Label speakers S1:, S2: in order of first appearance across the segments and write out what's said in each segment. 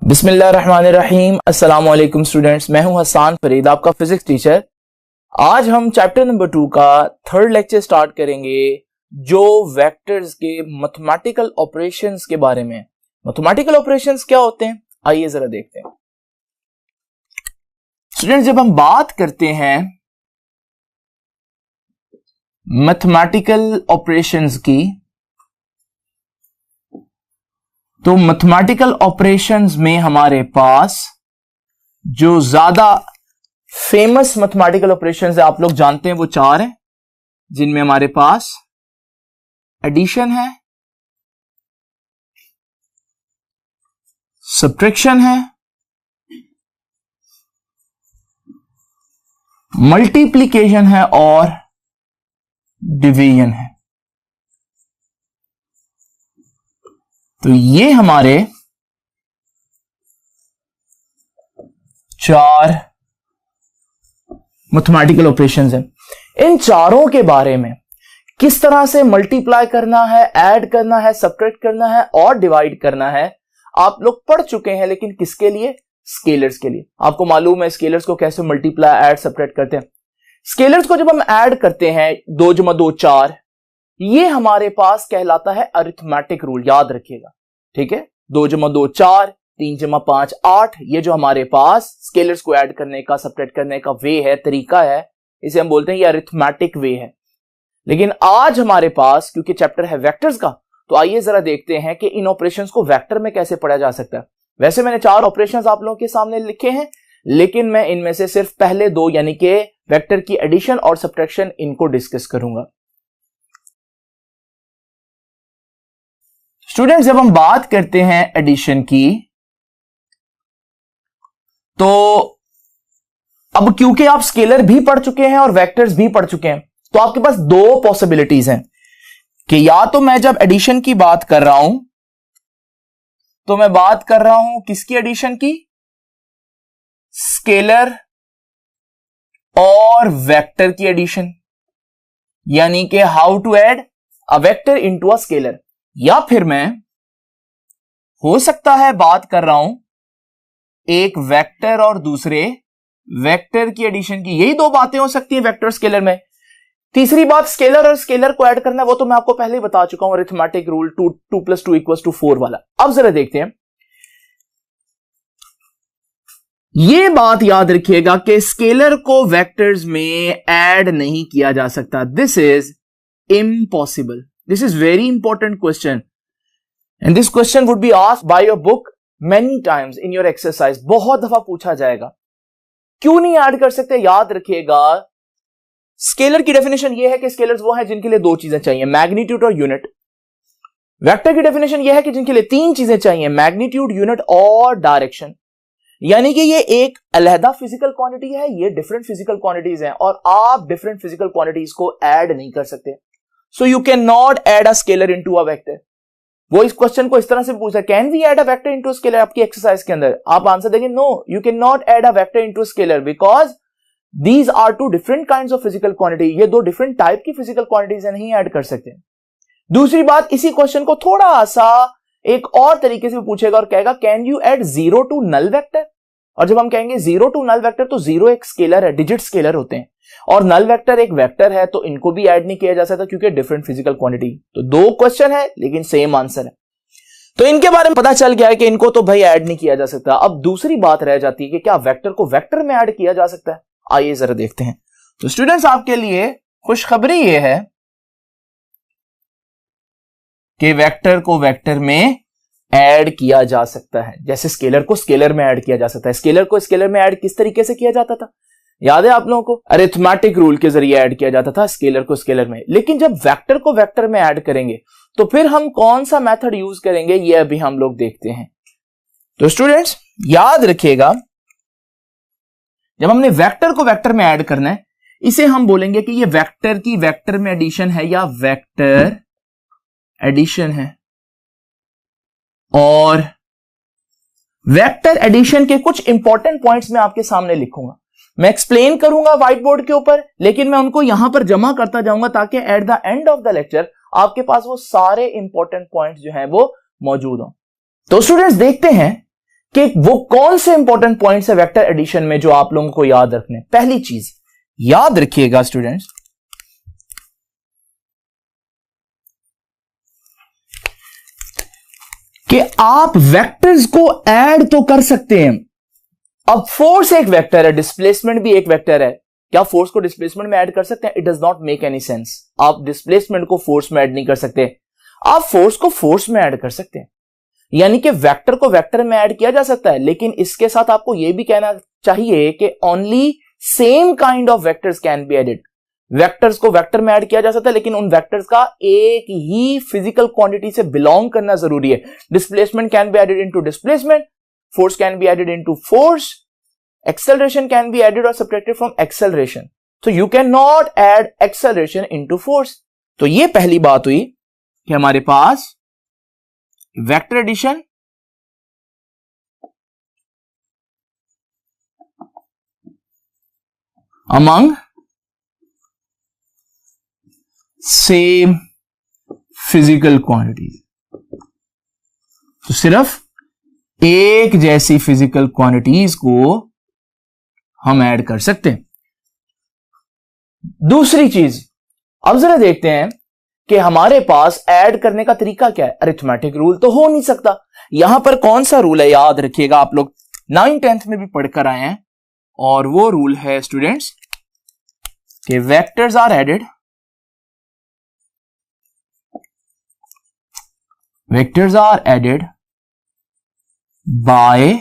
S1: बिस्मिल्लाहिर्रहमानिर्रहीम। अस्सलाम वालेकुम स्टूडेंट्स, मैं हूं हसन फरीद, आपका फिजिक्स टीचर। आज हम चैप्टर नंबर 2 का थर्ड लेक्चर स्टार्ट करेंगे जो वेक्टर्स के मैथमेटिकल ऑपरेशंस के बारे में। मैथमेटिकल ऑपरेशंस क्या होते हैं, आइए जरा देखते हैं। स्टूडेंट्स, जब हम बात करते हैं मैथमेटिकल ऑपरेशंस की, तो मैथमेटिकल ऑपरेशंस में हमारे पास जो ज्यादा फेमस मैथमेटिकल ऑपरेशंस है आप लोग जानते हैं, वो 4 हैं, जिनमें हमारे पास एडिशन है, सब्ट्रैक्शन है, मल्टीप्लिकेशन है और डिवीजन है। तो ये हमारे 4 मैथमेटिकल ऑपरेशंस हैं। इन चारों के बारे में किस तरह से मल्टीप्लाई करना है, ऐड करना है, सब्ट्रैक्ट करना है और डिवाइड करना है आप लोग पढ़ चुके हैं, लेकिन किसके लिए? स्केलर्स के लिए। आपको मालूम है स्केलर्स को कैसे मल्टीप्लाई, ऐड, सब्ट्रैक्ट करते हैं। स्केलर्स को जब हम ऐड करते हैं 2 × 2 4, ये हमारे पास कहलाता है अरिथमेटिक रूल, याद रखिएगा, ठीक है। 2 × 2 4, 3 × 5 8, ये जो हमारे पास स्केलर्स को ऐड करने का, सब्ट्रैक्ट करने का वे है, तरीका है, इसे हम बोलते हैं ये अरिथमेटिक वे है। लेकिन आज हमारे पास क्योंकि चैप्टर है वेक्टर्स का, तो आइए जरा देखते हैं कि इन ऑपरेशंस को वेक्टर में कैसे पढ़ा जा सकता है। वैसे मैंने 4 ऑपरेशंस आप लोगों के सामने लिखे हैं, लेकिन मैं इनमें से सिर्फ पहले 2 यानी कि वेक्टर की एडिशन और सब्ट्रैक्शन, इनको डिस्कस करूंगा। स्टूडेंट्स, जब हम बात करते हैं एडिशन की, तो अब क्योंकि आप स्केलर भी पढ़ चुके हैं और वेक्टर्स भी पढ़ चुके हैं, तो आपके पास 2 पॉसिबिलिटीज हैं कि या तो मैं जब एडिशन की बात कर रहा हूं तो मैं बात कर रहा हूं किसकी एडिशन की? स्केलर और वेक्टर की एडिशन, यानी कि how to add a vector into a scalar. या फिर मैं हो सकता है बात कर रहा हूं एक वेक्टर और दूसरे वेक्टर की एडिशन की। यही 2 बातें हो सकती हैं वेक्टर स्केलर में। तीसरी बात, स्केलर और स्केलर को ऐड करना है, वो तो मैं आपको पहले ही बता चुका हूं, अरिथमेटिक रूल 2 + 2 = 4 वाला। अब जरा देखते हैं, ये बात याद रखिएगा कि स्केलर को वेक्टर्स में ऐड नहीं किया जा सकता। This is impossible. This is very important question, and this question would be asked by your book many times in your exercise. बहुत दफा पूछा जाएगा, क्यों नहीं ऐड कर सकते? याद रखिएगा, स्केलर की डेफिनेशन यह है कि स्केलर्स वो हैं जिनके लिए 2 चीजें चाहिए, मैग्नीट्यूड और यूनिट। वेक्टर की डेफिनेशन यह है कि जिनके लिए 3 चीजें चाहिए, मैग्नीट्यूड, यूनिट और डायरेक्शन। यानी कि ये एक अलहदा फिजिकल क्वांटिटी है, ये डिफरेंट फिजिकल क्वांटिटीज हैं, और आप डिफरेंट फिजिकल क्वांटिटीज को ऐड नहीं कर सकते। So you cannot add a scalar into a vector. वो इस क्वेश्चन को इस तरह से पूछा, can we add a vector into scalar? आपकी एक्सरसाइज के अंदर आप आंसर देंगे no, you can not add a vector into scalar because these are 2 different kinds of physical quantity. ये 2 डिफरेंट टाइप की फिजिकल क्वांटिटीज नहीं ऐड कर सकते। दूसरी बात, इसी क्वेश्चन को थोड़ा सा एक और तरीके से पूछेगा और कहेगा can you add 0 to null vector? और जब हम कहेंगे 0 टू नल वेक्टर, तो 0 एक स्केलर है, डिजिट स्केलर होते हैं, और नल वेक्टर एक वेक्टर है, तो इनको भी ऐड नहीं किया जा सकता क्योंकि डिफरेंट फिजिकल क्वांटिटी। तो 2 क्वेश्चन है लेकिन सेम आंसर है, तो इनके बारे में पता चल गया है कि इनको तो भाई ऐड नहीं किया जा सकता। अब दूसरी बात रह जाती है कि क्या वेक्टर को वेक्टर में ऐड किया जा सकता है? आइए जरा देखते हैं। तो स्टूडेंट्स, आपके लिए खुशखबरी यह है कि वेक्टर को वेक्टर में ऐड किया जा सकता है, जैसे स्केलर को स्केलर में ऐड किया जा सकता है। स्केलर को स्केलर में ऐड किस तरीके से किया जाता था, याद है आप लोगों को? अरिथमेटिक रूल के जरिए ऐड किया जाता था स्केलर को स्केलर में। लेकिन जब वेक्टर को वेक्टर में ऐड करेंगे तो फिर हम कौन सा मेथड यूज करेंगे, ये अभी हम लोग देखते हैं। तो स्टूडेंट्स, याद रखिएगा, जब हमने वेक्टर को वेक्टर में ऐड करना है, इसे हम बोलेंगे कि ये वेक्टर की वेक्टर में एडिशन है या वेक्टर एडिशन है। और वेक्टर एडिशन के कुछ इंपॉर्टेंट पॉइंट्स मैं आपके सामने लिखूंगा, मैं एक्सप्लेन करूंगा व्हाइट बोर्ड के ऊपर, लेकिन मैं उनको यहां पर जमा करता जाऊंगा ताकि at the end of the lecture आपके पास वो सारे इंपॉर्टेंट पॉइंट्स जो हैं वो मौजूद हों। तो स्टूडेंट्स देखते हैं कि वो कौन से इंपॉर्टेंट पॉइंट्स है वेक्टर एडिशन में जो आप लोगों को याद रखने। पहली चीज याद रखिएगा स्टूडेंट्स कि आप वेक्टर्स को ऐड तो कर सकते हैं। अब फोर्स एक वेक्टर है, डिस्प्लेसमेंट भी एक वेक्टर है, क्या फोर्स को डिस्प्लेसमेंट में ऐड कर सकते हैं? It does not make any sense. आप डिस्प्लेसमेंट को फोर्स में ऐड नहीं कर सकते, आप फोर्स को फोर्स में ऐड कर सकते हैं। यानी कि वेक्टर को वेक्टर में ऐड किया जा सकता है, लेकिन इसके साथ आपको यह भी कहना चाहिए कि only same kind of vectors can be added. Vectors को वेक्टर में ऐड किया जा सकता है, लेकिन उन वेक्टर्स का एक ही फिजिकल क्वांटिटी से बिलोंग करना जरूरी है। Displacement can be added into displacement, force can be added into force, acceleration can be added or subtracted from acceleration, so you cannot add acceleration into force। तो ये पहली बात हुई कि हमारे पास vector addition among same physical quantities, तो सिर्फ एक जैसी फिजिकल क्वांटिटीज को हम ऐड कर सकते हैं। दूसरी चीज, अब जरा देखते हैं कि हमारे पास ऐड करने का तरीका क्या है। अरिथमेटिक रूल तो हो नहीं सकता। यहां पर कौन सा रूल है याद रखिएगा, आप लोग 9th 10th में भी पढ़कर आए हैं, और वो रूल है स्टूडेंट्स कि vectors are added, vectors are added by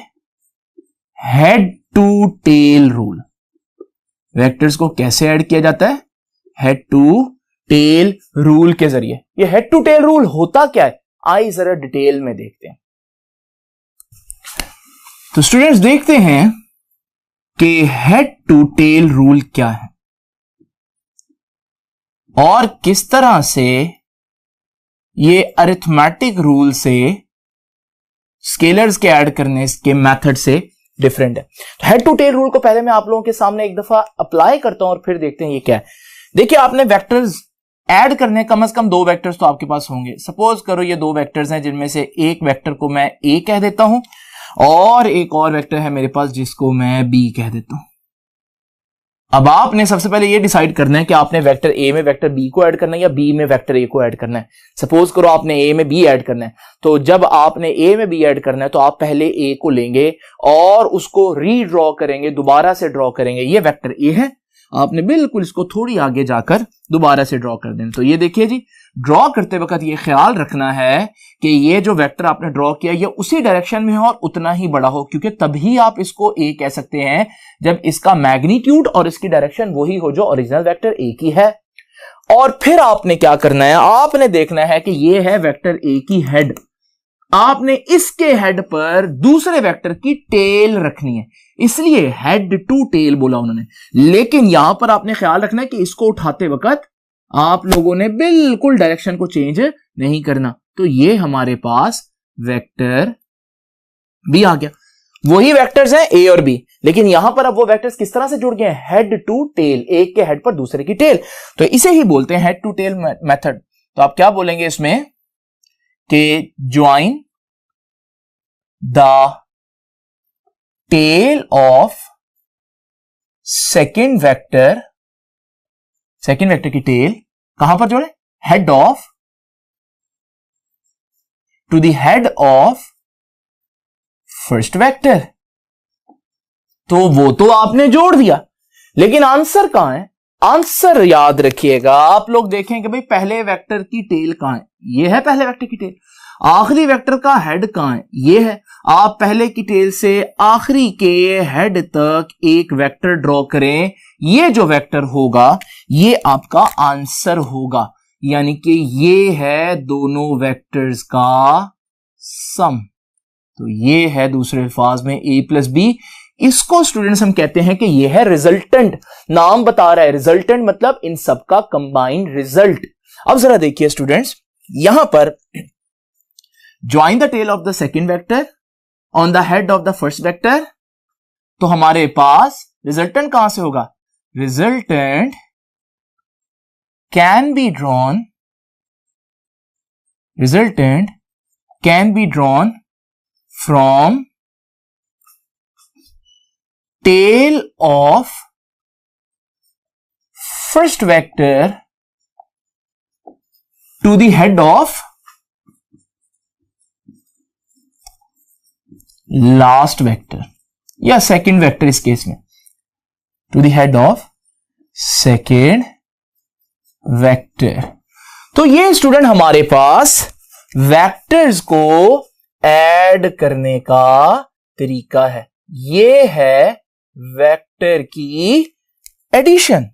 S1: head to tail rule. Vectors को कैसे ऐड किया जाता है? हेड टू टेल रूल के जरिए। ये हेड टू टेल रूल होता क्या है, आइए जरा डिटेल में देखते हैं। तो स्टूडेंट्स देखते हैं कि हेड टू टेल रूल क्या है और किस तरह से ये अरिथमेटिक रूल से स्केलर्स के ऐड करने के मेथड से डिफरेंट है। तो हेड टू टेल रूल को पहले मैं आप लोगों के सामने एक दफा अप्लाई करता हूं और फिर देखते हैं ये क्या है। देखिए, आपने वेक्टर्स ऐड करने कम से कम दो वेक्टर्स तो आपके पास होंगे। सपोज करो ये दो वेक्टर्स हैं, जिनमें से एक वेक्टर को मैं ए कह देता हूं और एक और वेक्टर है मेरे पास जिसको मैं बी कह देता हूं। अब आपने सबसे पहले ये डिसाइड करना है कि आपने वेक्टर ए में वेक्टर बी को ऐड करना है या बी में वेक्टर ए को ऐड करना है। सपोज करो आपने ए में बी ऐड करना है, तो जब आपने ए में बी ऐड करना है तो आप पहले ए को लेंगे और उसको रीड्रॉ करेंगे, दोबारा से ड्रॉ करेंगे। ये वेक्टर ए है, आपने बिल्कुल इसको थोड़ी आगे जाकर दोबारा से ड्रॉ कर देना। तो ये देखिए जी, ड्रॉ करते वक्त ये ख्याल रखना है कि ये जो वेक्टर आपने ड्रॉ किया ये उसी डायरेक्शन में हो और उतना ही बड़ा हो, क्योंकि तभी आप इसको ए कह सकते हैं जब इसका मैग्नीट्यूड और इसकी डायरेक्शन वही हो जो ओरिजिनल वेक्टर ए की है। और फिर आपने क्या करना है, आपने देखना है कि ये है वेक्टर ए की हेड, आपने इसके हेड पर दूसरे वेक्टर की टेल रखनी है, इसलिए हेड टू टेल बोला उन्होंने। लेकिन यहां पर आपने ख्याल रखना है कि इसको उठाते वक्त आप लोगों ने बिल्कुल डायरेक्शन को चेंज नहीं करना। तो ये हमारे पास वेक्टर बी आ गया। वही वेक्टर्स हैं ए और बी, लेकिन यहां पर अब वो वेक्टर्स किस तरह से जुड़ गए हैं, हेड टू टेल, एक के हेड पर दूसरे की टेल। तो इसे ही बोलते हैं हेड टू टेल मेथड। तो आप क्या बोलेंगे इसमें कि join the tail of second vector की टेल कहां पर जोड़े, head of to the head of first vector. तो वो तो आपने जोड़ दिया, लेकिन आंसर कहां है? आंसर याद रखिएगा, आप लोग देखें कि भाई पहले वेक्टर की टेल कहां है, ये है पहले वेक्टर की टेल। आखिरी वेक्टर का हेड कहां है, ये है। आप पहले की टेल से आखिरी के हेड तक एक वेक्टर ड्रॉ करें, ये जो वेक्टर होगा ये आपका आंसर होगा, यानी कि ये है दोनों वेक्टर्स का सम। तो ये है दूसरे अल्फाज में a प्लस बी। इसको स्टूडेंट्स हम कहते हैं कि ये है रिजल्टेंट, नाम बता रहा है रिजल्टेंट मतलब इन सब का कंबाइंड रिजल्ट। अब जरा देखिए स्टूडेंट्स, यहां पर join the tail of the second vector on the head of the first vector, तो हमारे पास रिजल्टेंट कहां से होगा, resultant can be drawn from tail of first vector to the head of last vector, या second vector इस case में, to the head of second vector. तो ये स्टूडेंट हमारे पास वेक्टर्स को ऐड करने का तरीका है. ये है वेक्टर की एडिशन.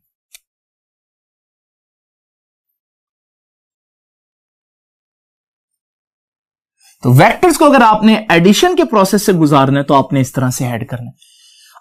S1: तो वेक्टर्स को अगर आपने एडिशन के प्रोसेस से गुजारना है तो आपने इस तरह से ऐड करना है.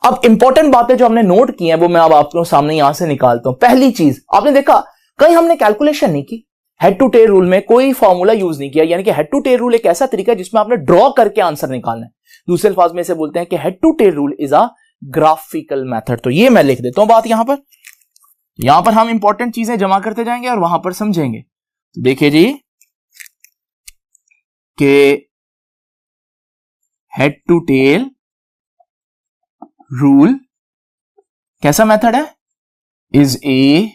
S1: अब इंपॉर्टेंट बातें जो हमने नोट की हैं वो मैं अब आपको सामने यहां से निकालता हूं. पहली चीज आपने देखा, कहीं हमने कैलकुलेशन नहीं की. हेड टू टेल रूल में कोई फॉर्मूला यूज नहीं किया, यानी कि हेड टू टेल रूल एक ऐसा तरीका है जिसमें आपने ड्रॉ करके आंसर निकालना है. दूसरे अल्फाज में इसे बोलते हैं कि head to tail rule is a graphical method. तो ये मैं लिख देता हूं बात यहां पर हम इंपॉर्टेंट चीजें जमा करते जाएंगे और वहां पर समझेंगे. तो देखिए जी के हेड टू टेल रूल कैसा मेथड है? इज ए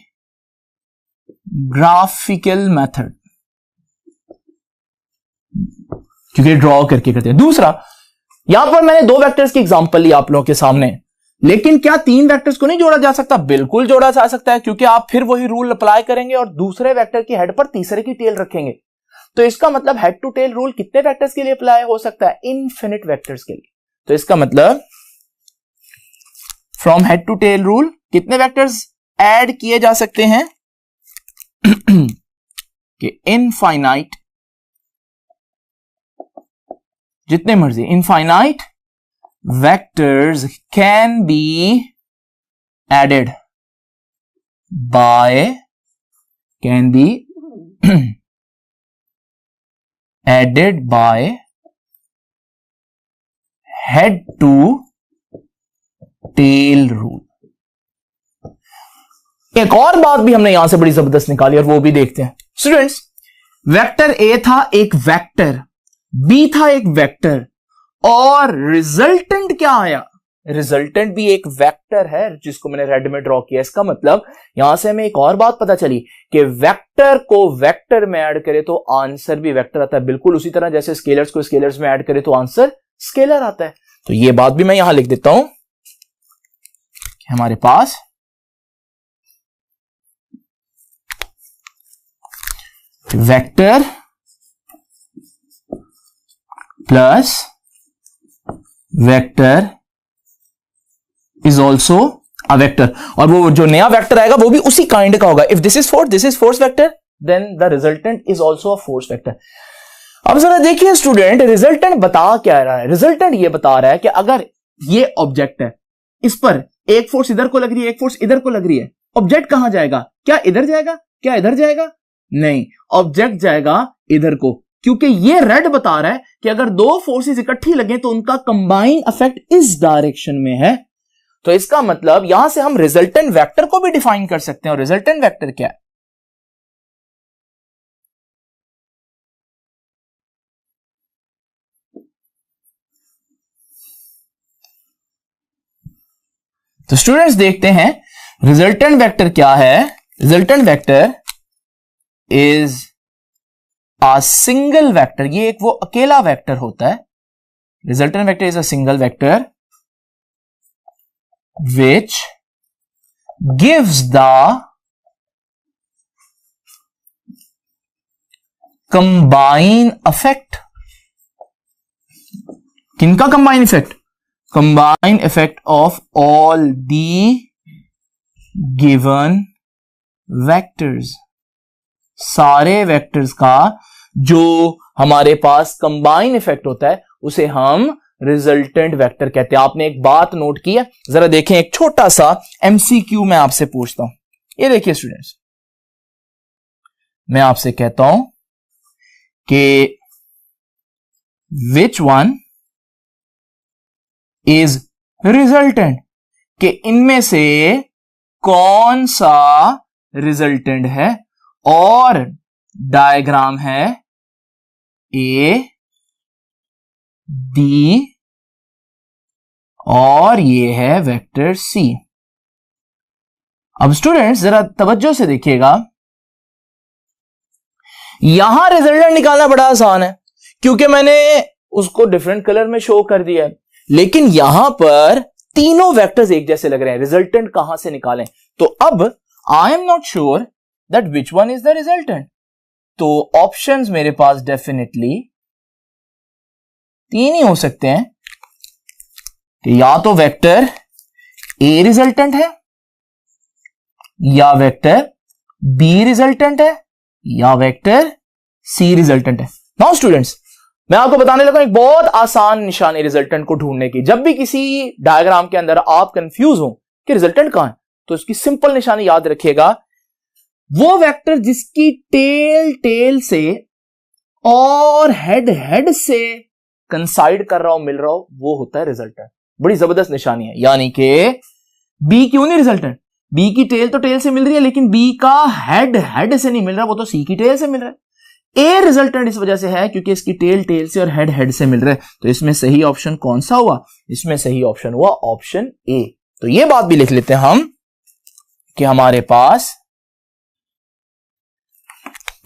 S1: ग्राफिकल मेथड, क्योंकि ड्रॉ करके करते हैं. दूसरा, यहां पर मैंने दो वेक्टर्स की एग्जांपल ली आप लोगों के सामने, लेकिन क्या तीन वेक्टर्स को नहीं जोड़ा जा सकता? बिल्कुल जोड़ा जा सकता है, क्योंकि आप फिर वही रूल अप्लाई करेंगे और दूसरे वेक्टर की हेड पर तीसरे की टेल रखेंगे. तो इसका मतलब हेड टू टेल रूल कितने वेक्टर्स के लिए अप्लाई हो सकता है? इनफिनिट वेक्टर्स के लिए. तो इसका मतलब from head to tail rule कितने वेक्टर्स ऐड किए जा सकते हैं? कि इनफाइनाइट, जितने मर्जी infinite vectors can be added by head to tail rule. एक और बात भी हमने यहां से बड़ी जबरदस्त निकाली और वो भी देखते हैं. स्टूडेंट्स, वेक्टर ए था एक वेक्टर, बी था एक वेक्टर, और रिजल्टेंट क्या आया? रिजल्टेंट भी एक वेक्टर है जिसको मैंने रेड में ड्रॉ किया. इसका मतलब यहां से हमें एक और बात पता चली कि वेक्टर को वेक्टर में ऐड करे तो आंसर भी वेक्टर आता है, बिल्कुल उसी तरह जैसे स्केलर्स को स्केलर्स में ऐड करे तो आंसर स्केलर आता है. तो ये बात भी मैं यहां लिख देता हूं कि हमारे पास vector plus vector is also a vector, और वो जो नया वेक्टर आएगा वो भी उसी काइंड का होगा. If this is force vector, then the resultant is also a force vector. अब जरा देखिए स्टूडेंट, रिजल्टेंट बता क्या रहा है? रिजल्टेंट ये बता रहा है कि अगर ये ऑब्जेक्ट है, इस पर एक फोर्स इधर को लग रही है, एक फोर्स इधर को लग रही है, ऑब्जेक्ट कहां जाएगा? क्या इधर जाएगा? क्या इधर जाएगा? नहीं, ऑब्जेक्ट जाएगा इधर को, क्योंकि ये रेड बता रहा है कि अगर दो फोर्सेस इकट्ठी लगे तो उनका कंबाइन इफेक्ट इस डायरेक्शन में है. तो इसका मतलब यहां से हम रिजल्टेंट वेक्टर को भी डिफाइन कर सकते हैं. और रिजल्टेंट वेक्टर क्या है? तो स्टूडेंट्स देखते हैं रिजल्टेंट वेक्टर क्या है. Resultant vector is a single vector. ये एक वो अकेला वेक्टर होता है. Resultant vector is a single vector which gives the combine effect. किनका combine effect? Combine effect of all the given vectors. सारे वेक्टर्स का जो हमारे पास कंबाइन इफेक्ट होता है उसे हम रिजल्टेंट वेक्टर कहते हैं. आपने एक बात नोट की है, जरा देखें, एक छोटा सा एमसीक्यू मैं आपसे पूछता हूं. ये देखिए स्टूडेंट्स, मैं आपसे कहता हूं कि विच वन इज रिजल्टेंट, कि इनमें से कौन सा रिजल्टेंट है, और डायग्राम है ए डी और ये है वेक्टर सी। अब स्टूडेंट्स जरा तवज्जो से देखिएगा, यहां रिजल्टेंट निकालना बड़ा आसान है क्योंकि मैंने उसको डिफरेंट कलर में शो कर दिया है, लेकिन यहां पर तीनों वेक्टर्स एक जैसे लग रहे हैं। रिजल्टेंट कहां से निकालें? तो अब I am not sure that which one is the resultant. तो ऑप्शंस मेरे पास डेफिनेटली तीन ही हो सकते हैं कि या तो वेक्टर ए रिजल्टेंट है, या वेक्टर बी रिजल्टेंट है, या वेक्टर सी रिजल्टेंट है। नाउ स्टूडेंट्स, मैं आपको बताने लगा एक बहुत आसान निशानी रिजल्टेंट को ढूंढने की। जब भी किसी डायग्राम के अंदर आप कंफ्यूज हो कि रिजल्टेंट कहां है, तो इसकी सिंपल निशानी याद रखिएगा, वो वेक्टर जिसकी टेल से और हेड से कंसाइड कर रहा हो, मिल रहा हो, वो होता है रिजल्टेंट। बड़ी जबरदस्त निशानी है। यानी कि बी क्यों नहीं रिजल्टेंट? बी की टेल तो टेल से मिल रही है, लेकिन बी का हेड से नहीं मिल रहा, वो तो सी की टेल से मिल रहा है। ए रिजल्टेंट इस वजह से है क्योंकि इसकी टेल से और हेड से मिल रहा है। तो इसमें सही ऑप्शन कौन सा हुआ? इसमें सही ऑप्शन हुआ ऑप्शन ए। तो ये बात भी लिख लेते हैं हम कि हमारे पास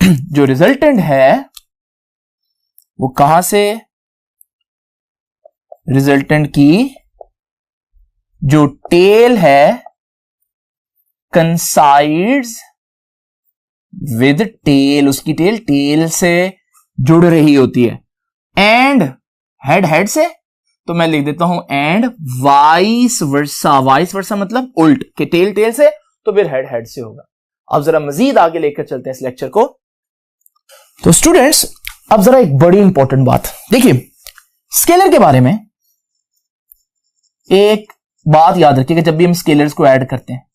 S1: जो रिजल्टेंट है वो कहां से, रिजल्टेंट की जो टेल है कंसाइड्स विद टेल, उसकी टेल से जुड़ रही होती है, एंड हेड से, तो मैं लिख देता हूं and vice versa. Vice versa मतलब उल्ट के टेल से, तो फिर हेड से होगा। अब जरा मजीद आगे लेकर चलते हैं इस लेक्चर को। तो स्टूडेंट्स, अब जरा एक बड़ी इंपॉर्टेंट बात देखिए, स्केलर के बारे में एक बात याद रखिएगा। जब भी हम स्केलर्स को ऐड करते हैं,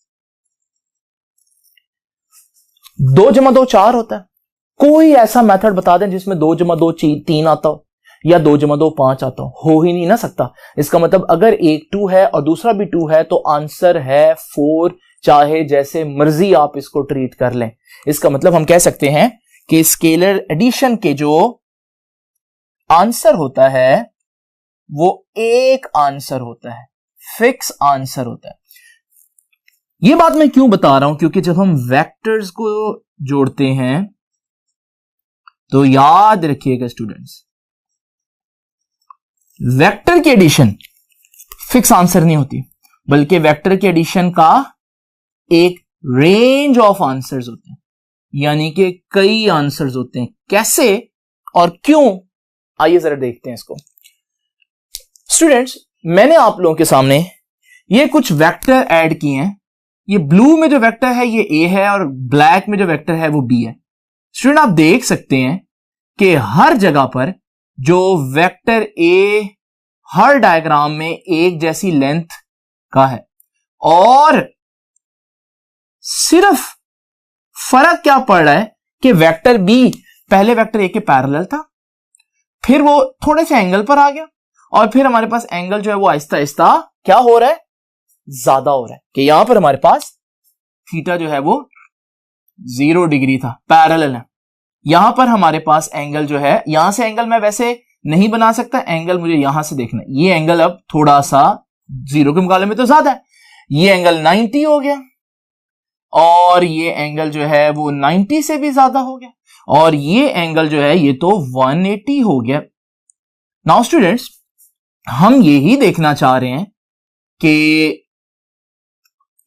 S1: 2 जमा 2 4 होता है। कोई ऐसा मेथड बता दें जिसमें 2 जमा 2 3 आता हो, या 2 जमा 2 5 आता हो ही नहीं ना सकता। इसका मतलब अगर एक 2 है और दूसरा भी 2 है तो आंसर है 4, चाहे जैसे मर्जी आप इसको ट्रीट कर लें। इसका मतलब हम कह सकते हैं कि स्केलर एडिशन के जो आंसर होता है वो एक आंसर होता है, फिक्स आंसर होता है। ये बात मैं क्यों बता रहा हूं? क्योंकि जब हम वेक्टर्स को जोड़ते हैं तो याद रखिएगा स्टूडेंट्स, वेक्टर की एडिशन फिक्स आंसर नहीं होती, बल्कि वेक्टर की एडिशन का एक रेंज ऑफ आंसर्स होते हैं, यानी कि कई आंसर्स होते हैं। कैसे और क्यों, आइए जरा देखते हैं इसको। स्टूडेंट्स, मैंने आप लोगों के सामने ये कुछ वेक्टर ऐड किए हैं। ये ब्लू में जो वेक्टर है ये ए है, और ब्लैक में जो वेक्टर है वो बी है। स्टूडेंट, आप देख सकते हैं कि हर जगह पर जो वेक्टर ए हर डायग्राम में एक जैसी लेंथ का है, और सिर्फ फर्क क्या पड़ रहा है कि वेक्टर बी पहले वेक्टर ए के पैरेलल था, फिर वो थोड़े से एंगल पर आ गया, और फिर हमारे पास एंगल जो है वो आहिस्ता आहिस्ता क्या हो रहा है, ज्यादा हो रहा है। कि यहां पर हमारे पास थीटा जो है वो 0 डिग्री था, पैरेलल है। यहां पर हमारे पास एंगल जो है, यहां से एंगल मैं वैसे नहीं बना सकता, एंगल मुझे यहां से देखना है। ये एंगल अब थोड़ा सा 0 के मुकाबले में तो ज्यादा है, ये एंगल 90 हो गया, और ये एंगल जो है वो 90 से भी ज्यादा हो गया, और ये एंगल जो है ये तो 180 हो गया। नाउ स्टूडेंट्स, हम यही देखना चाह रहे हैं कि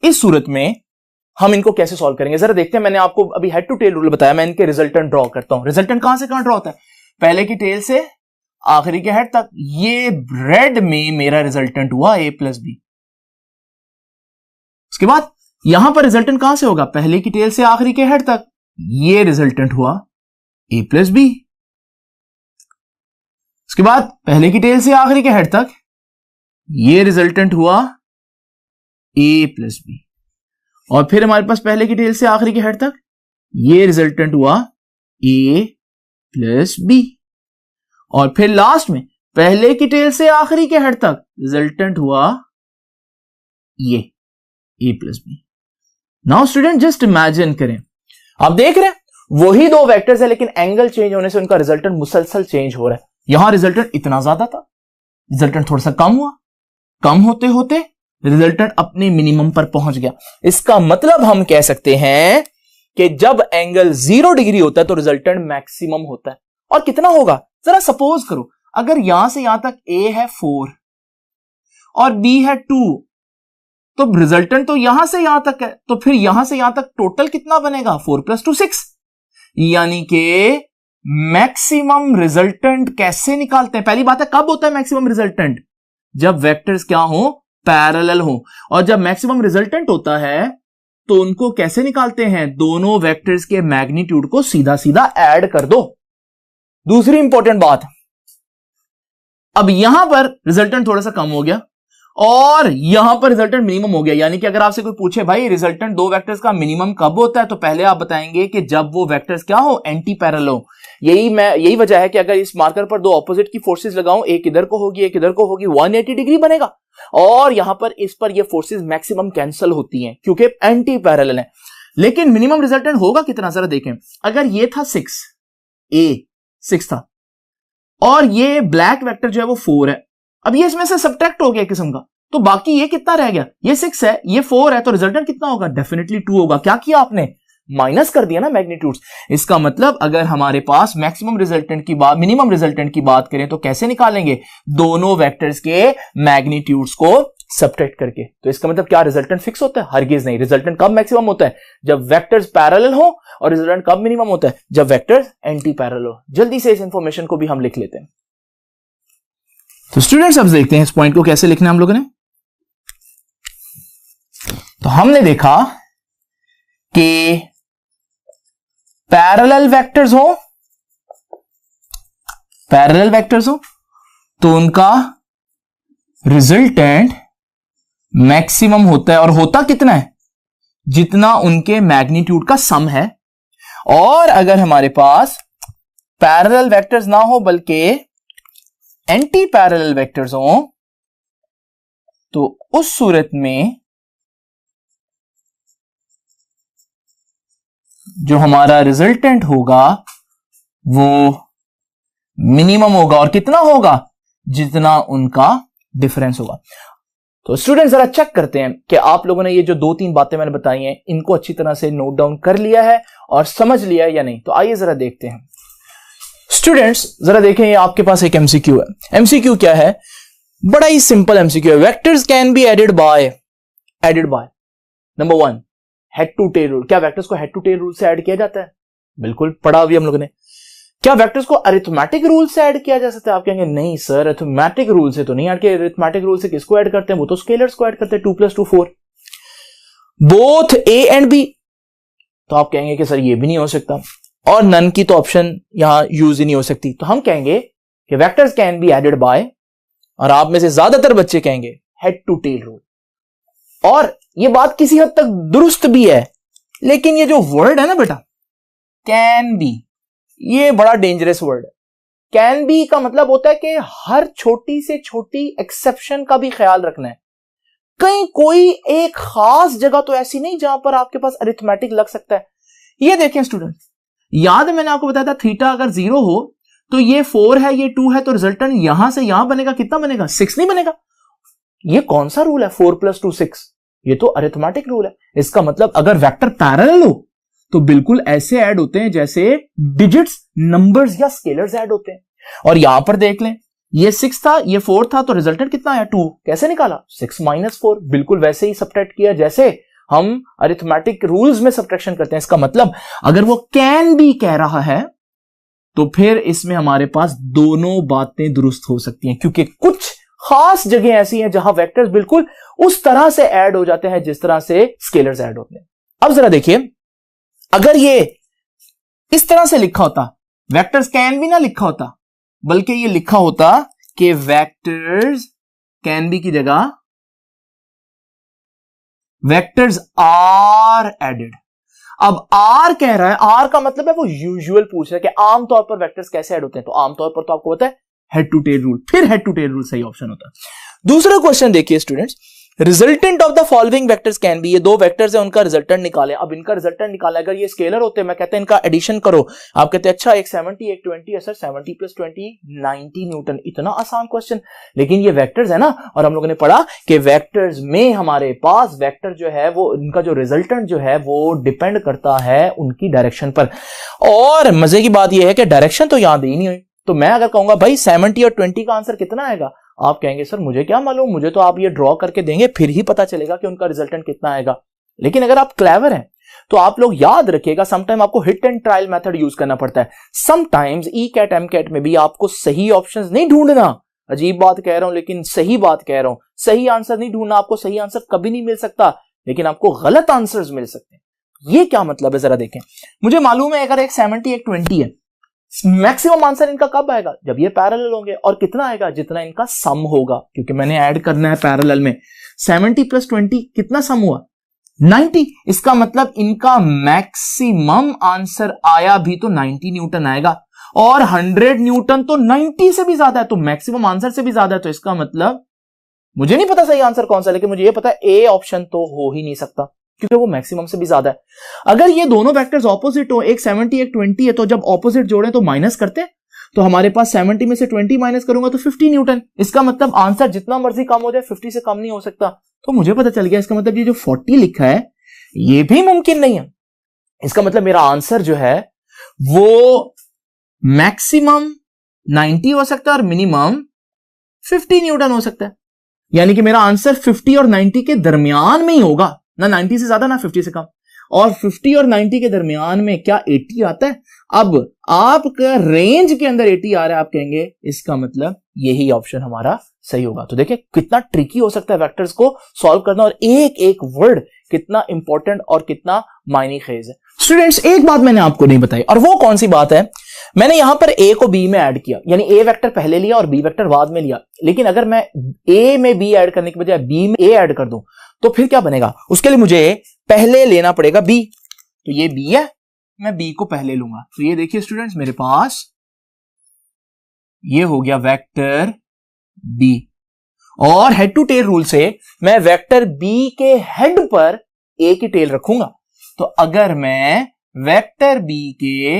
S1: इस सूरत में हम इनको कैसे सॉल्व करेंगे। जरा देखते हैं। मैंने आपको अभी हेड टू टेल रूल बताया, मैं इनके रिजल्टेंट ड्रॉ करता हूं। रिजल्टेंट कहां से कहां ड्रॉ होता है? पहले की टेल से आखिरी के हेड तक। ये रेड में मेरा रिजल्टेंट हुआ a प्लस बी। उसके बाद यहां पर रिजल्टेंट कहां से होगा? पहले की टेल से आखिरी के हेड तक। ये रिजल्टेंट हुआ a प्लस बी। उसके बाद पहले की टेल से आखिरी के हेड तक ये रिजल्टेंट हुआ a प्लस बी, और फिर हमारे पास पहले की टेल से आखिरी के हेड तक ये रिजल्टेंट हुआ a प्लस बी, और फिर लास्ट में पहले की टेल से आखिरी के हेड तक रिजल्टेंट हुआ ये a plus B. Now student, just imagine करें, आप देख रहे हैं वही दो वेक्टर्स है, लेकिन एंगल चेंज होने से उनका रिजल्टेंट मुसलसल चेंज हो रहा है। यहां रिजल्टेंट इतना ज्यादा था, रिजल्टेंट थोड़ा सा कम हुआ, कम होते होते रिजल्टेंट अपने मिनिमम पर पहुंच गया। इसका मतलब हम कह सकते हैं कि जब एंगल 0 डिग्री होता है तो रिजल्टेंट मैक्सिमम होता है। और कितना होगा, जरा सपोज करो, अगर यहां से यहां तक A है 4 और B है 2, तो रिजल्टेंट तो यहां से यहां तक है, तो फिर यहां से यहां तक टोटल कितना बनेगा, 4 + 2 6। यानी कि मैक्सिमम रिजल्टेंट कैसे निकालते हैं? पहली बात है, कब होता है मैक्सिमम रिजल्टेंट? जब वेक्टर्स क्या हो, पैरेलल हो। और जब मैक्सिमम रिजल्टेंट होता है तो उनको कैसे निकालते हैं? दोनों वेक्टर्स के मैग्नीट्यूड को सीधा सीधा ऐड कर दो। दूसरी इंपॉर्टेंट बात, अब यहां पर रिजल्टेंट थोड़ा सा कम हो गया और यहां पर रिजल्टेंट मिनिमम हो गया। यानी कि अगर आपसे कोई पूछे भाई रिजल्टेंट दो वेक्टर्स का मिनिमम कब होता है, तो पहले आप बताएंगे कि जब वो वेक्टर्स क्या हो, एंटी पैरेलल हो। यही वजह है कि अगर इस मार्कर पर दो ऑपोजिट की फोर्सेस लगाऊं, एक इधर को होगी एक इधर को होगी, 180 डिग्री बनेगा। और यहां पर इस पर ये फोर्सेस मैक्सिमम कैंसिल होती हैं क्योंकि एंटी पैरेलल है। लेकिन मिनिमम रिजल्टेंट होगा कितना, जरा देखें। अगर ये था 6, A 6 था और ये ब्लैक वेक्टर जो है वो 4 है, अब ये इसमें से सब्ट्रैक्ट हो गया किस्म का, तो बाकी ये कितना रह गया, ये 6 है ये 4 है, तो रिजल्टेंट कितना होगा, डेफिनेटली 2 होगा। क्या किया आपने, माइनस कर दिया ना मैग्नीट्यूड्स। इसका मतलब अगर हमारे पास मैक्सिमम रिजल्टेंट की बात, मिनिमम रिजल्टेंट की बात करें तो कैसे निकालेंगे, दोनों वेक्टर्स के मैग्नीट्यूड्स को सब्ट्रैक्ट करके। तो इसका मतलब क्या रिजल्टेंट फिक्स होता है? हरगिज नहीं। रिजल्टेंट कब मैक्सिमम होता है, जब वेक्टर्स पैरेलल हो, और रिजल्टेंट कब मिनिमम होता है, जब वेक्टर्स एंटी पैरेलल हो। जल्दी से इस इंफॉर्मेशन को भी हम लिख लेते हैं। तो स्टूडेंट्स अब देखते हैं इस पॉइंट को कैसे लिखना है हम लोगों ने। तो हमने देखा कि पैरेलल वेक्टर्स हो तो उनका रिजल्टेंट मैक्सिमम होता है, और होता कितना है, जितना उनके मैग्नीट्यूड का सम है। और अगर हमारे पास पैरेलल वेक्टर्स ना हो बल्कि एंटी पैरेलल वेक्टर्स हो, तो उस सूरत में जो हमारा रिजल्टेंट होगा वो मिनिमम होगा। और कितना होगा, जितना उनका डिफरेंस होगा। तो स्टूडेंट जरा चेक करते हैं कि आप लोगों ने ये जो 2-3 बातें मैंने बताई हैं इनको अच्छी तरह से नोट डाउन कर लिया है और समझ लिया है या नहीं। तो आइए जरा देखते हैं। स्टूडेंट्स जरा देखें, ये आपके पास एक एमसीक्यू है। एमसीक्यू क्या है, बड़ा ही सिंपल एमसीक्यू है। Vectors can be added by number 1 head to tail rule. क्या वेक्टर्स को हेड टू टेल रूल से ऐड किया जाता है? बिल्कुल पढ़ा अभी हम लोगों ने। क्या वेक्टर्स को अरिथमेटिक रूल से ऐड किया जा सकता है? आप कहेंगे नहीं सर, अरिथमेटिक रूल से तो नहीं ऐड किया। अरिथमेटिक रूल से किसको ऐड करते हैं, वो तो स्केलर्स को ऐड करते हैं। 2 + 2 4, बोथ A एंड B। तो आप कहेंगे कि सर ये भी नहीं हो सकता, और नन की तो ऑप्शन यहां यूज ही नहीं हो सकती। तो हम कहेंगे कि vectors can be added by, और आप में से ज्यादातर बच्चे कहेंगे हेड टू टेल रूल। और ये बात किसी हद तक दुरुस्त भी है, लेकिन ये जो वर्ड है ना बेटा, कैन बी, ये बड़ा डेंजरस वर्ड है। कैन बी का मतलब होता है कि हर छोटी से छोटी एक्सेप्शन का भी ख्याल रखना है। कहीं कोई एक खास जगह तो ऐसी नहीं जहां पर आपके पास अरिथमेटिक लग सकता है। ये देखें स्टूडेंट, याद है मैंने आपको बताया था थीटा अगर 0 हो तो ये 4 है ये 2 है, तो रिजल्टेंट यहां से यहां बनेगा, कितना बनेगा, 6 नहीं बनेगा। ये कौन सा रूल है, 4 + 2 6? ये तो अरिथमेटिक रूल है। इसका मतलब अगर वेक्टर पैरेलल हो तो बिल्कुल ऐसे ऐड होते हैं जैसे डिजिट्स, नंबर्स या स्केलर्स ऐड होते हैं। और यहां पर देख लें, ये 6 था ये 4 था, तो रिजल्टेंट कितना आया, 2। कैसे निकाला, 6 - 4, बिल्कुल वैसे ही सब्ट्रैक्ट किया जैसे हम अरिथमेटिक रूल्स में सब्ट्रैक्शन करते हैं। इसका मतलब अगर वो कैन बी कह रहा है तो फिर इसमें हमारे पास दोनों बातें दुरुस्त हो सकती हैं, क्योंकि कुछ खास जगह ऐसी हैं जहां वेक्टर्स बिल्कुल उस तरह से ऐड हो जाते हैं जिस तरह से स्केलर्स ऐड होते हैं। अब जरा देखिए, अगर ये इस तरह से लिखा होता, वेक्टर्स कैन बी ना लिखा होता, बल्कि ये लिखा होता कि वेक्टर्स कैन बी की जगह वेक्टर्स आर एडेड। अब आर कह रहा है, आर का मतलब है वो यूजुअल पूछ रहा है कि आमतौर पर वेक्टर्स कैसे ऐड होते हैं। तो आमतौर पर तो आपको पता है हेड टू टेल रूल, फिर हेड टू टेल रूल सही ऑप्शन होता है। दूसरा क्वेश्चन देखिए students, resultant of the following vectors can B, ये दो वेक्टर्स है उनका रिजल्टेंट निकाले। अब इनका रिजल्टेंट निकाला, अगर ये स्केलर होते मैं कहते हैं इनका एडिशन करो, आप कहते हैं अच्छा एक 70 एक 20 है सर, 70 प्लस 20 90 न्यूटन, इतना आसान क्वेश्चन। लेकिन ये वेक्टर्स है ना, और हम लोगों ने पढ़ा कि वेक्टर्स में हमारे पास वेक्टर जो है वो उनका जो रिजल्टेंट जो है वो डिपेंड करता है उनकी डायरेक्शन पर। और मजे की बात यह है कि डायरेक्शन तो याद ही नहीं हुई, तो मैं अगर कहूंगा भाई 70 और 20 का आंसर कितना आएगा, आप कहेंगे सर मुझे क्या मालूम, मुझे तो आप ये ड्रॉ करके देंगे फिर ही पता चलेगा कि उनका रिजल्टेंट कितना आएगा। लेकिन अगर आप क्लेवर हैं तो आप लोग याद रखिएगा, समटाइम आपको hit and trial method use करना पड़ता है। Sometimes ECAT MCAT में भी आपको सही ऑप्शंस नहीं ढूंढना, अजीब बात कह रहा हूं लेकिन सही बात कह रहा हूं, सही आंसर नहीं ढूंढना, आपको सही आंसर कभी नहीं मिल सकता, लेकिन आपको गलत आंसर्स मिल सकते हैं। ये क्या मतलब है जरा देखें। मुझे मालूम है अगर एक 70 एक 20 है, मैक्सिमम आंसर इनका कब आएगा, जब ये पैरेलल होंगे, और कितना आएगा, जितना इनका सम होगा, क्योंकि मैंने ऐड करना है पैरेलल में। 70 प्लस 20 कितना सम हुआ, 90। इसका मतलब इनका मैक्सिमम आंसर आया भी तो 90 न्यूटन आएगा, और 100 न्यूटन तो 90 से भी ज्यादा है, तो मैक्सिमम आंसर से भी ज्यादा है। तो इसका मतलब मुझे नहीं पता सही आंसर कौन सा, लेकिन मुझे ये पता है ए ऑप्शन तो हो ही नहीं सकता, क्योंकि वो मैक्सिमम से भी ज्यादा है। अगर ये दोनों वेक्टर्स ऑपोजिट हो, एक 70 एक 20 है, तो जब ऑपोजिट जोड़े तो माइनस करते हैं, तो हमारे पास 70 में से 20 माइनस करूंगा तो 50 न्यूटन। इसका मतलब आंसर जितना मर्जी कम हो जाए 50 से कम नहीं हो सकता। तो मुझे पता चल गया, इसका मतलब ये जो 40 लिखा है ये भी मुमकिन नहीं है। इसका मतलब मेरा आंसर जो है वो मैक्सिमम 90 हो सकता है और मिनिमम 50 न्यूटन हो सकता है। यानी कि मेरा आंसर 50 और 90 के दरमियान में ही होगा, ना 90 से ज्यादा ना 50 से कम। और 50 और 90 के दरमियान में क्या 80 आता है? अब आपका रेंज के अंदर 80 आ रहा है, आप कहेंगे इसका मतलब यही ऑप्शन हमारा सही होगा। तो देखिए कितना ट्रिकी हो सकता है वेक्टर्स को सॉल्व करना, और एक एक वर्ड कितना इंपॉर्टेंट और कितना मायने खेज है। स्टूडेंट्स एक बात मैंने आपको नहीं बताई, और वो कौन सी बात है, मैंने यहां पर ए को बी में ऐड किया, यानी ए वेक्टर पहले लिया और बी वेक्टर बाद में लिया। लेकिन अगर मैं ए में बी ऐड करने के बजाय बी में ए ऐड कर दूं तो फिर क्या बनेगा, उसके लिए मुझे पहले लेना पड़ेगा बी। तो ये बी है, मैं बी को पहले लूंगा। तो ये देखिए स्टूडेंट्स, मेरे पास ये हो गया वेक्टर बी, और हेड टू टेल रूल से मैं वेक्टर बी के हेड पर ए की टेल रखूंगा। तो अगर मैं वेक्टर बी के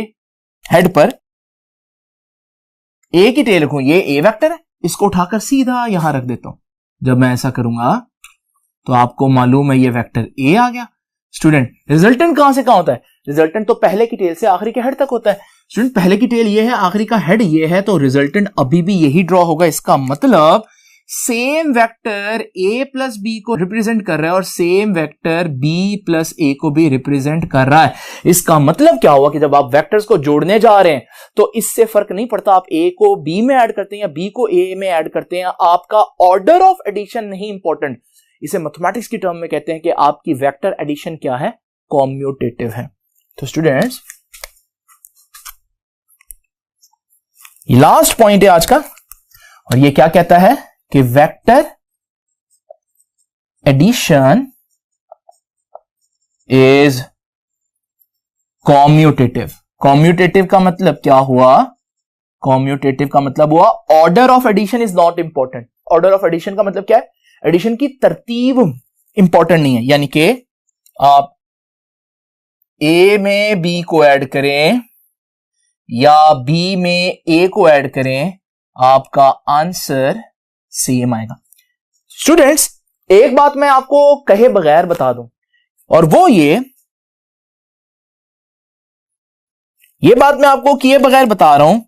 S1: हेड पर ए की टेल रखूं, ये ए वेक्टर है, इसको उठाकर सीधा यहां रख देता हूं। जब मैं ऐसा करूंगा तो आपको मालूम है ये वेक्टर ए आ गया। स्टूडेंट रिजल्टेंट कहां से कहां होता है, रिजल्टेंट तो पहले की टेल से आखिरी के हेड तक होता है। स्टूडेंट पहले की टेल ये है, आखिरी का हेड ये है, तो रिजल्टेंट अभी भी यही ड्रॉ होगा। इसका मतलब same vector A plus B को रिप्रेजेंट कर रहा है और same vector B plus A को भी रिप्रेजेंट कर रहा है। इसका मतलब क्या हुआ कि जब आप वेक्टर्स को जोड़ने जा रहे हैं तो इससे फर्क नहीं पड़ता आप ए को बी में ऐड करते हैं या बी को ए में ऐड करते हैं, आपका ऑर्डर ऑफ एडिशन नहीं इंपॉर्टेंट। इसे मैथमेटिक्स की टर्म में कहते हैं कि आपकी वेक्टर एडिशन क्या है, कॉम्यूटेटिव है। तो स्टूडेंट्स ये लास्ट पॉइंट है आज का, और ये क्या कहता है कि vector addition is commutative. Commutative का मतलब क्या हुआ, कॉम्यूटेटिव का मतलब हुआ order of addition is not important. Order of addition का मतलब क्या है, एडिशन की तरतीब इंपॉर्टेंट नहीं है। यानी कि आप ए में बी को ऐड करें या बी में ए को ऐड करें, आपका आंसर सेम आएगा। स्टूडेंट्स एक बात मैं आपको कहे बगैर बता दूं, और वो ये बात मैं आपको किए बगैर बता रहा हूं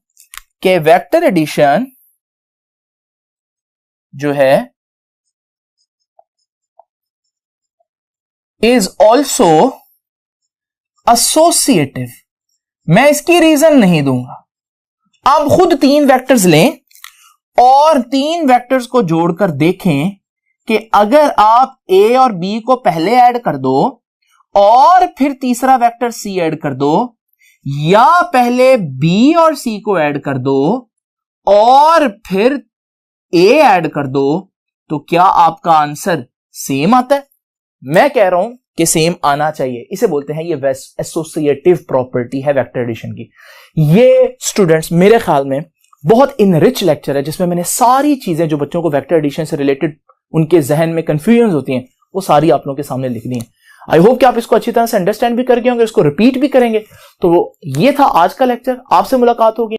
S1: कि वेक्टर एडिशन जो है इज ऑल्सो एसोसिएटिव। मैं इसकी रीजन नहीं दूंगा, आप खुद 3 वेक्टर्स लें और 3 वेक्टर्स को जोड़कर देखें कि अगर आप ए और बी को पहले ऐड कर दो और फिर तीसरा वेक्टर सी ऐड कर दो, या पहले बी और सी को ऐड कर दो और फिर ए ऐड कर दो, तो क्या आपका आंसर सेम आता है? मैं कह रहा हूं कि सेम आना चाहिए। इसे बोलते हैं, ये एसोसिएटिव प्रॉपर्टी है वेक्टर एडिशन की। ये स्टूडेंट्स मेरे ख्याल में बहुत इनरिच लेक्चर है जिसमें मैंने सारी चीजें जो बच्चों को वेक्टर एडिशन से रिलेटेड उनके जहन में कंफ्यूजन होती हैं, वो सारी आप लोगों के सामने लिख दी हैं। आई होप कि आप इसको अच्छी तरह से अंडरस्टैंड भी कर गए होंगे, इसको रिपीट भी करेंगे। तो ये था आज का लेक्चर। आपसे मुलाकात होगी